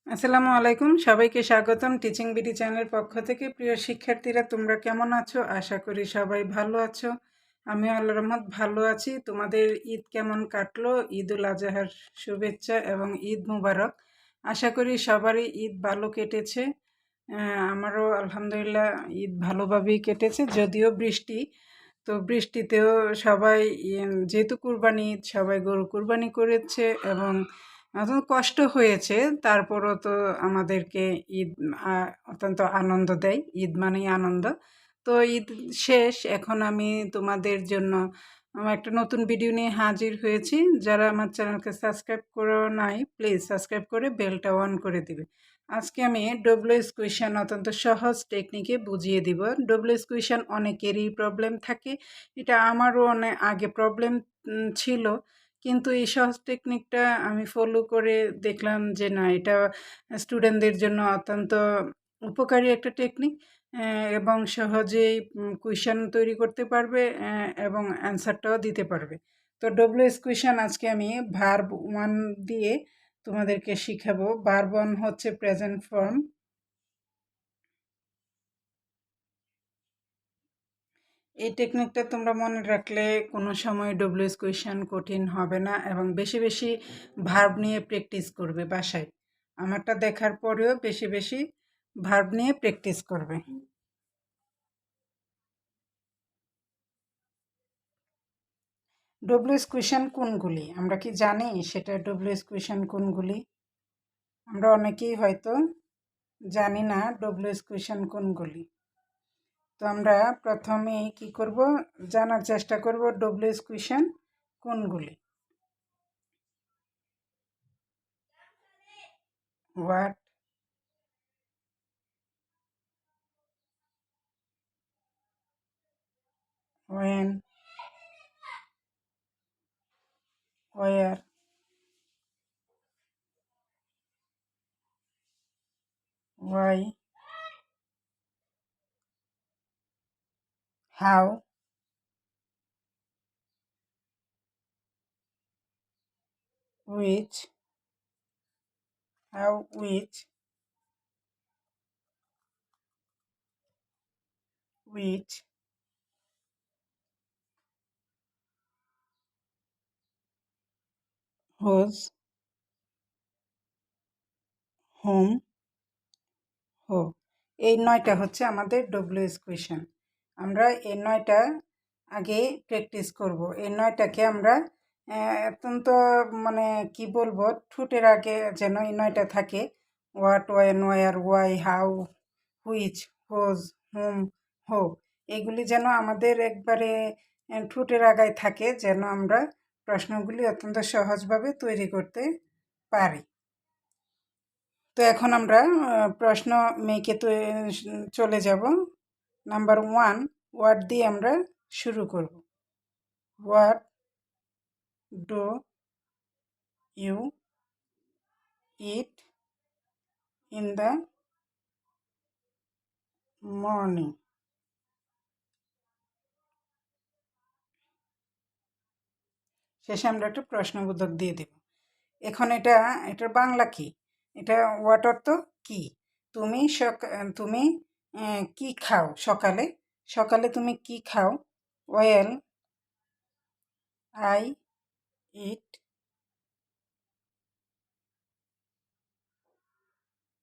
আসসালামু আলাইকুম, সবাইকে স্বাগতম টিচিং বিডি চ্যানেলের পক্ষ থেকে। প্রিয় শিক্ষার্থীরা, তোমরা কেমন আছো? আশা করি সবাই ভালো আছো। আমি আল্লাহর রহমত ভালো আছি। তোমাদের ঈদ কেমন কাটলো? ঈদ উল আজহার শুভেচ্ছা এবং ঈদ মুবারক। আশা করি সবারই ঈদ ভালো কেটেছে। আমারও আলহামদুলিল্লাহ ঈদ ভালোভাবেই কেটেছে, যদিও বৃষ্টি। তো বৃষ্টিতেও সবাই যেহেতু কুরবানি ঈদ, সবাই গরু কুরবানি করেছে এবং কষ্ট হয়েছে। তারপরও তো আমাদেরকে ঈদ অত্যন্ত আনন্দ দেয়। ঈদ মানেই আনন্দ। তো ঈদ শেষ, এখন আমি তোমাদের জন্য একটা নতুন ভিডিও নিয়ে হাজির হয়েছি। যারা আমার চ্যানেলকে সাবস্ক্রাইব করো নাই, প্লিজ সাবস্ক্রাইব করে বেলটা অন করে দিবে। আজকে আমি ডব্লিউএস কুয়েশন অত্যন্ত সহজ টেকনিকে বুঝিয়ে দিব। ডব্লিউএস কুয়েশন অনেকেরই প্রবলেম থাকে, এটা আমারও অনেক আগে প্রবলেম ছিল, কিন্তু এই সহজ টেকনিকটা আমি ফলো করে দেখলাম যে না, এটা স্টুডেন্টদের জন্য অত্যন্ত উপকারী একটা টেকনিক এবং সহজেই কুয়েশন তৈরি করতে পারবে এবং অ্যান্সারটাও দিতে পারবে। তো ডব্লিউএস কুয়েশন আজকে আমি ভার্ব 1 দিয়ে তোমাদেরকে শিখাবো। ভার্ব 1 হচ্ছে প্রেজেন্ট ফর্ম। এই টেকনিকটা তোমরা মনে রাখলে কোনো সময় ডব্লিউএস কোয়েশ্চেন কঠিন হবে না এবং বেশি বেশি ভার্ব নিয়ে প্র্যাকটিস করবে বাসায়। আমারটা দেখার পরেও বেশি বেশি ভার্ব নিয়ে প্র্যাকটিস করবে। ডব্লিউএস কোয়েশ্চেন কোনগুলি আমরা কি জানি? সেটা ডব্লিউএস কোয়েশ্চেন কোনগুলি আমরা অনেকেই হয়তো জানি না। ডব্লিউএস কোয়েশ্চেন কোনগুলি? তো আমরা প্রথমেই কি করব, জানার চেষ্টা করব ডব্লিউএস কোয়েশ্চেন কোনগুলি। What, when, where, why, how, which, which, whose, whom, who। এই 9টা হচ্ছে আমাদের ডব্লিউএস কোয়েশ্চেন। আমরা এই 9টা আগে প্র্যাকটিস করব। এই 9টাকে আমরা অত্যন্ত মানে কি বলবো, ঠোঁটের আগে যেন এই 9টা থাকে। What, when, where, why, how, which, whose, whom, who. এগুলি যেন আমাদের একবারে ঠোঁটের আগায় থাকে, যেন আমরা প্রশ্নগুলি অত্যন্ত সহজভাবে তৈরি করতে পারি। তো এখন আমরা প্রশ্ন মেকে তো চলে যাব। নাম্বার 1 ওয়ার্ড দিয়ে আমরা শুরু করব। What do you eat in the morning? শেষে আমরা একটা প্রশ্নবোধক দিয়ে দেব। এখন এটার বাংলা কি? এটা হোয়াট অর্থ কি। তুমি তুমি কি খাও সকালে? সকালে তুমি কি খাও? Well I eat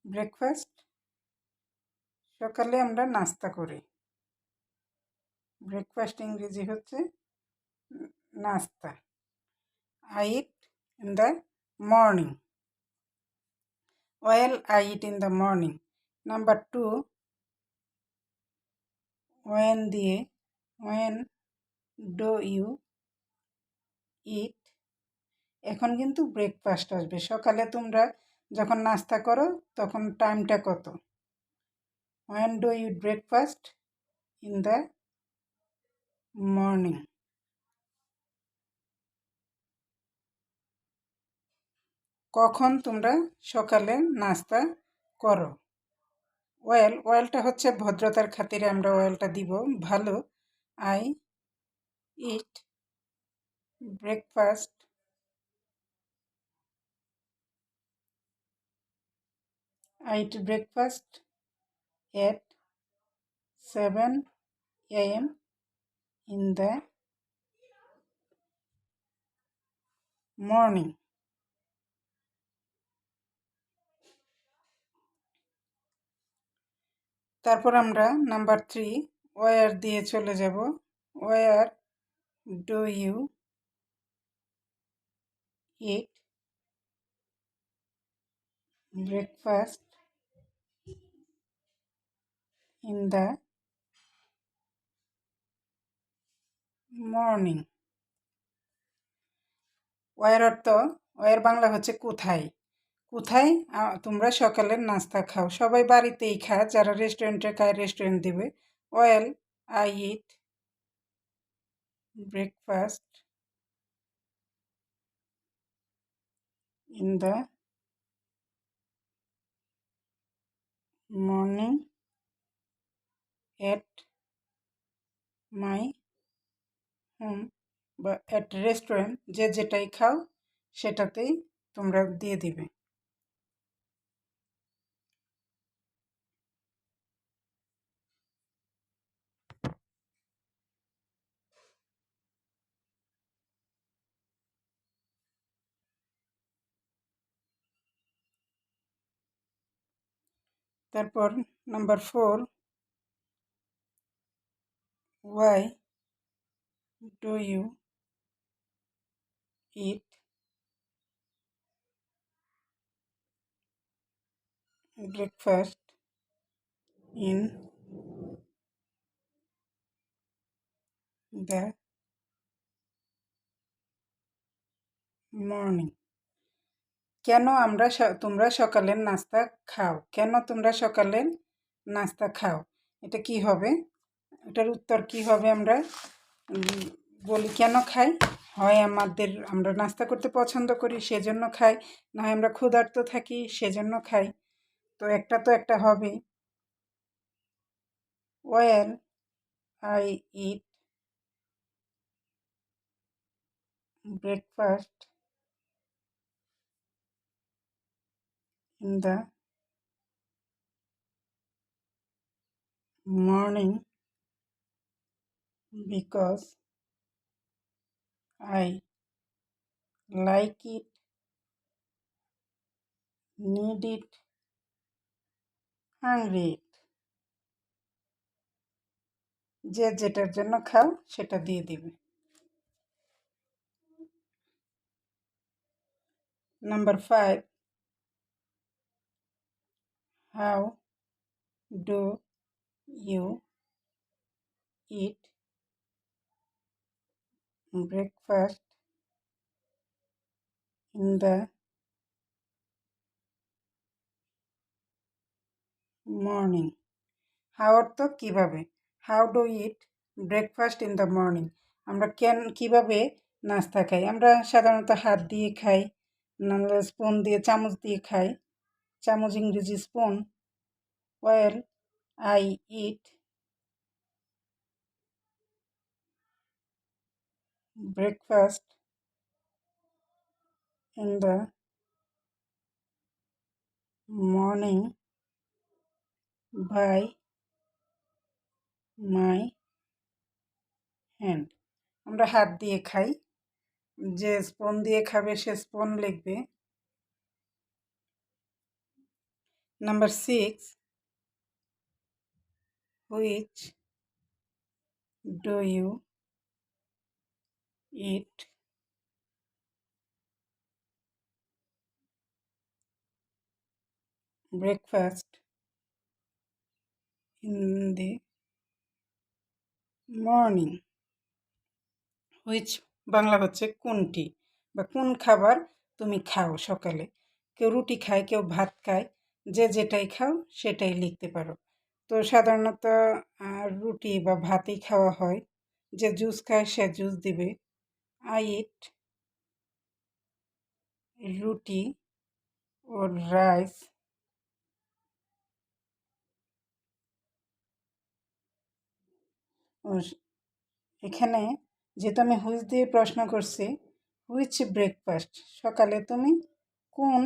breakfast. সকালে আমরা নাস্তা করি। ব্রেকফাস্ট ইংরেজি হচ্ছে নাস্তা। I eat in the morning. Well I eat in the morning. Number 2 when দিয়ে ওয়েন ডু ইউ ইট। এখন কিন্তু ব্রেকফাস্ট আসবে। সকালে তোমরা যখন নাস্তা করো তখন টাইমটা কত? When do you breakfast in the morning. কখন তোমরা সকালে নাস্তা করো? ওয়েলটা হচ্ছে ভদ্রতার খাতিরে আমরা ওয়েলটা দিব। ভালো। I eat breakfast I eat breakfast at 7 a.m. in the morning. তারপর আমরা নাম্বার 3 ওয়ার দিয়ে চলে যাব। Where do you eat breakfast in the morning. Where অর্থ, ওয়ার বাংলা হচ্ছে কোথায়। কোথায় তোমরা সকালের নাস্তা খাও। সবাই বাড়িতেই খায়, যারা রেস্টুরেন্টে খায় রেস্টুরেন্ট দিবে। Well I eat breakfast in the morning at my home বা এট রেস্টুরেন্ট, যে যেটাই খাও সেটাতেই তোমরা দিয়ে দিবে। তারপর number 4 why do you eat breakfast in the morning. কেন তোমরা সকালের নাস্তা খাও? কেন তোমরা সকালের নাস্তা খাও? এটা কি হবে? এটার উত্তর কি হবে? আমরা বলি কেন খাই। হয় আমরা নাস্তা করতে পছন্দ করি সেজন্য খাই, না হয় আমরা ক্ষুধার্ত থাকি সেজন্য খাই। তো একটা হবে। Well I eat breakfast in the morning because I like it, need it, hungry it. যে যেটার জন্য খাও সেটা দিয়ে দিবে। Number 5 how do you eat breakfast in the morning. How অর্থ কিভাবে। How do eat breakfast in the morning. আমরা কিভাবে নাস্তা খাই? আমরা সাধারণত হাত দিয়ে খাই, নাহলে স্পুন দিয়ে, চামচ দিয়ে খাই। চামচ ইংরেজি spoon. Well I eat breakfast in the morning by my hand. আমরা হাত দিয়ে খাই। যে স্পুন দিয়ে খাবে সে স্পুন লিখবে। Number 6 which do you eat breakfast in the morning. Which বাংলা হচ্ছে কোনটি বা কোন খাবার তুমি খাও সকালে। কেউ রুটি খায়, কেউ ভাত খায়, যে যেটাই খাও সেটাই লিখতে পারো। তো সাধারণত রুটি বা ভাতই খাওয়া হয়। যে জুস খায় সে জুস দিবে। আই ইট রুটি ওর রাইস এখানে যেহেতু আমি হুইচ দিয়ে প্রশ্ন করছি, হুইচ ব্রেকফাস্ট, সকালে তুমি কোন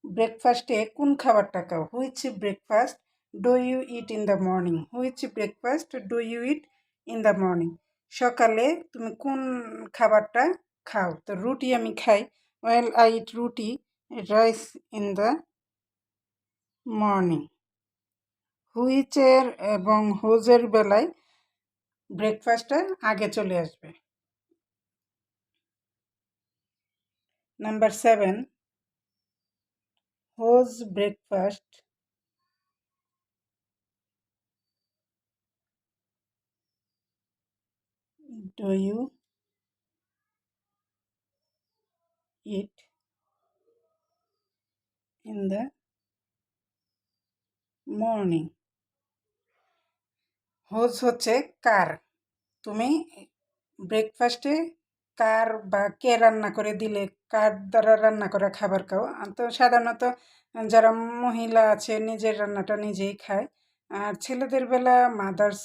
ব্রেকফাস্টে কোন খাবারটা খাও? Which breakfast do you eat in the morning? Which breakfast do you eat in the morning? সকালে তুমি কোন খাবারটা খাও? তো রুটি আমি খাই। Well I eat roti rice in the morning. হুইচের এবং হোজের বেলায় ব্রেকফাস্টটা আগে চলে আসবে। Number 7, whose breakfast do you eat in the morning? Whose হচ্ছে কার। তুমি ব্রেকফাস্টে কার বা কে রান্না করে দিলে, কার দ্বারা রান্না করা খাবার খাও। তো সাধারণত যারা মহিলা আছে নিজের রান্নাটা নিজেই খায়। আর ছেলেদের বেলা মাদার্স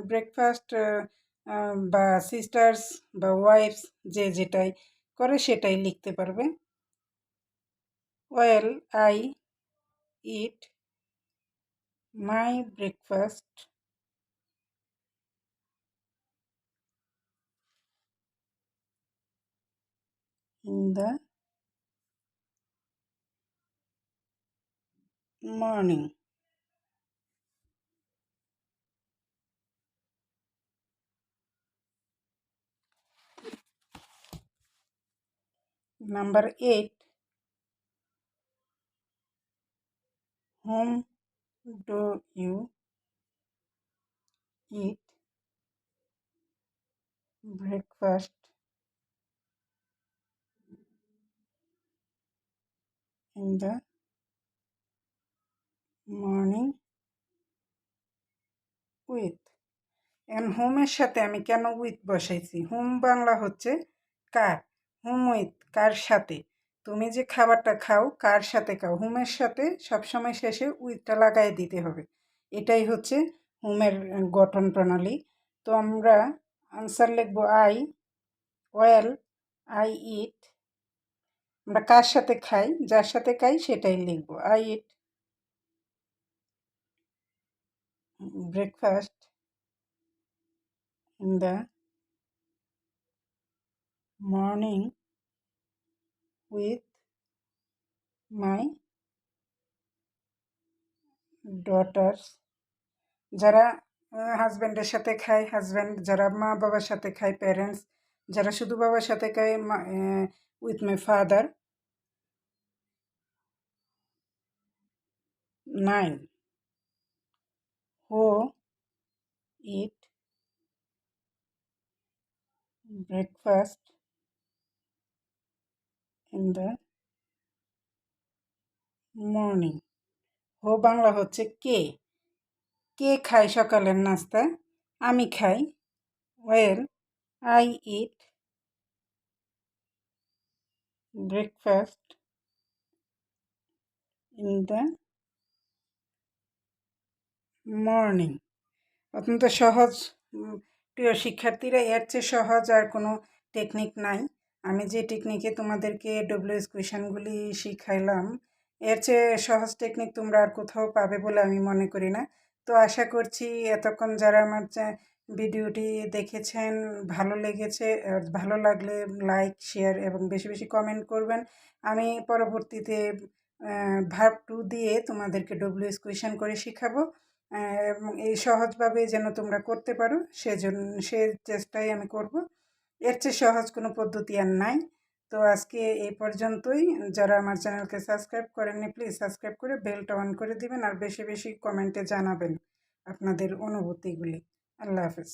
ব্রেকফাস্ট বা সিস্টার্স বা ওয়াইফস যে যেটাই করে সেটাই লিখতে পারবে। Well I it my breakfast in the morning. Number 8, whom do you eat breakfast in the morning with? এখন হোমের সাথে আমি কেন উইথ বসাইছি? হোম বাংলা হচ্ছে কার, হোম উইথ কার সাথে। তুমি যে খাবারটা খাও কার সাথে খাও, হোমের সাথে সবসময় শেষে উইথটা লাগাই দিতে হবে। এটাই হচ্ছে হোমের গঠন প্রণালী। তো আমরা আনসার লিখবো আই। ওয়েল আই ইট, আমরা কার সাথে খাই, যার সাথে খাই সেটাই লিখবো। I eat breakfast in the morning with my daughters. যারা হাজব্যান্ডের সাথে খায় হাজব্যান্ড, যারা মা বাবার সাথে খায় প্যারেন্টস, যারা শুধু বাবার সাথে খায় with my father. 9, who it breakfast in the morning. হো বাংলা হচ্ছে কে, কে খায় সকালের নাস্তা? আমি খাই। Well I eat breakfast in the morning. অত্যন্ত সহজ প্রিয় শিক্ষার্থীরা, এর চেয়ে সহজ আর কোনো টেকনিক নাই। আমি যে টেকনিকে তোমাদেরকে ডব্লিউএস কোয়েশনগুলি শিখাইলাম এর চেয়ে সহজ টেকনিক তোমরা আর কোথাও পাবে বলে আমি মনে করি না। তো আশা করছি এতক্ষণ যারা আমার ভিডিওটি দেখেছেন ভালো লেগেছে। ভালো লাগলে লাইক শেয়ার এবং বেশি বেশি কমেন্ট করবেন। আমি পরবর্তীতে ভার্ব 2 দিয়ে তোমাদেরকে ডব্লিউএস কোয়েশন করে শিখাবো। এবং এই সহজভাবে যেন তোমরা করতে পারো সে চেষ্টাই আমি করব। এর চেয়ে সহজ কোনো পদ্ধতি আর নাই। তো আজকে এই পর্যন্তই। যারা আমার চ্যানেলকে সাবস্ক্রাইব করেননি প্লিজ সাবস্ক্রাইব করে বেলটা অন করে দিবেন আর বেশি বেশি কমেন্টে জানাবেন আপনাদের অনুভূতিগুলি। আল্লাহ হাফেজ।